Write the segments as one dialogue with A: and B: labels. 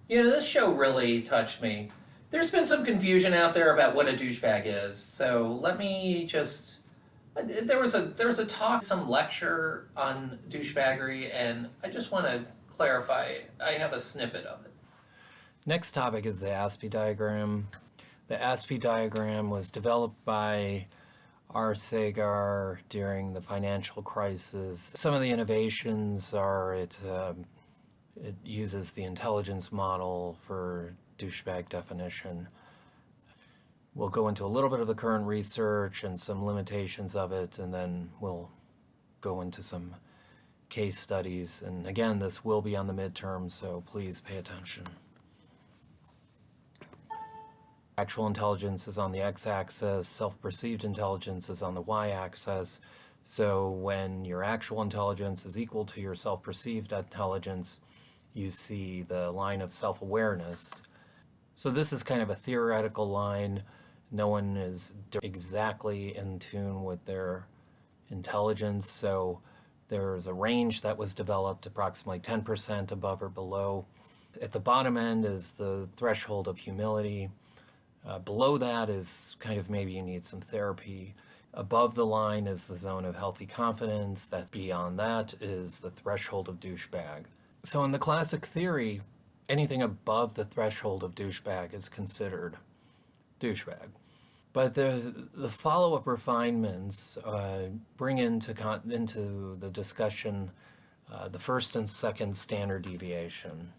A: This show really touched me. There's been some confusion out there about what a douchebag is, so let me just. There was a talk, some lecture on douchebaggery, and I just want to clarify. I have a snippet of it.
B: Next topic is the ASPI diagram. The ASPI diagram was developed by R. Saggar during the financial crisis. Some of the innovations are it uses the intelligence model for douchebag definition. We'll go into a little bit of the current research and some limitations of it, and then we'll go into some case studies. And again, this will be on the midterm, so please pay attention. Actual intelligence is on the x-axis, self-perceived intelligence is on the y-axis. So when your actual intelligence is equal to your self-perceived intelligence, you see the line of self-awareness. So this is kind of a theoretical line. No one is exactly in tune with their intelligence, so there's a range that was developed, approximately 10% above or below. At the bottom end is the threshold of humility. Below that is kind of maybe you need some therapy. Above the line is the zone of healthy confidence. That's beyond that is the threshold of douchebag. So in the classic theory, anything above the threshold of douchebag is considered douchebag. But the follow-up refinements bring into the discussion the first and second standard deviation.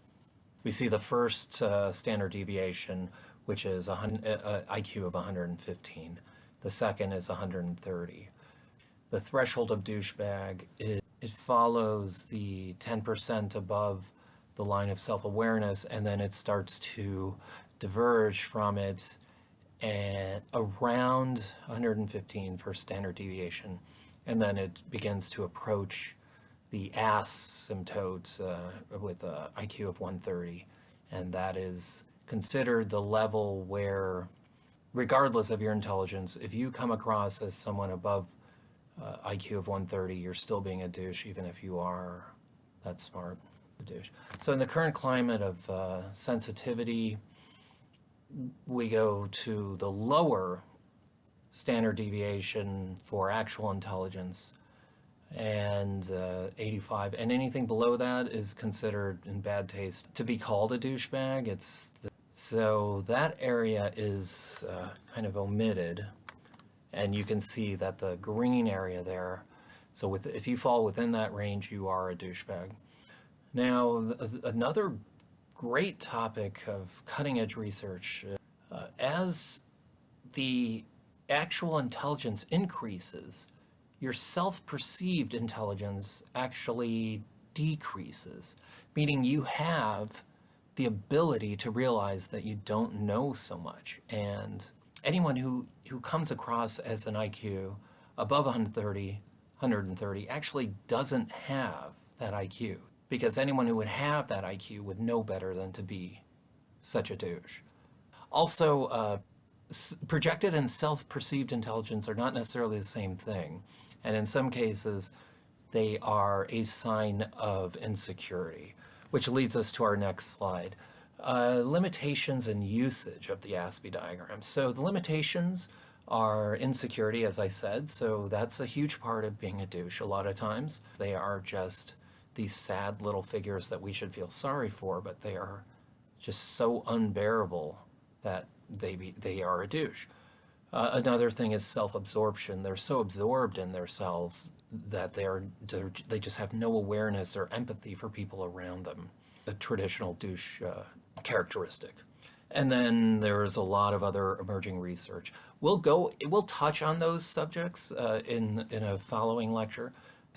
B: We see the first standard deviation, which is IQ of 115. The second is 130. The threshold of douchebag, it follows the 10% above the line of self-awareness, and then it starts to diverge from it and around 115 for standard deviation, and then it begins to approach the asymptote with an IQ of 130, and that is considered the level where, regardless of your intelligence, if you come across as someone above IQ of 130, you're still being a douche, even if you are that smart, a douche. So in the current climate of sensitivity, we go to the lower standard deviation for actual intelligence, and 85, and anything below that is considered in bad taste to be called a douchebag. So that area is kind of omitted, and you can see that the green area there, so if you fall within that range, you are a douchebag. Now, another great topic of cutting-edge research, as the actual intelligence increases, your self-perceived intelligence actually decreases, meaning you have the ability to realize that you don't know so much. And anyone who comes across as an IQ above 130 actually doesn't have that IQ, because anyone who would have that IQ would know better than to be such a douche. Also, projected and self-perceived intelligence are not necessarily the same thing. And in some cases, they are a sign of insecurity, which leads us to our next slide. Limitations and usage of the ASPI diagram. So the limitations are insecurity, as I said, so that's a huge part of being a douche. A lot of times they are just these sad little figures that we should feel sorry for, but they are just so unbearable that they are a douche. Another thing is self-absorption. They're so absorbed in themselves that they just have no awareness or empathy for people around them. A traditional douche characteristic. And then there's a lot of other emerging research. We'll touch on those subjects in a following lecture.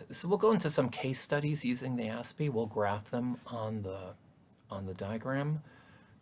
B: So we'll go into some case studies using the ASPI. We'll graph them on the diagram.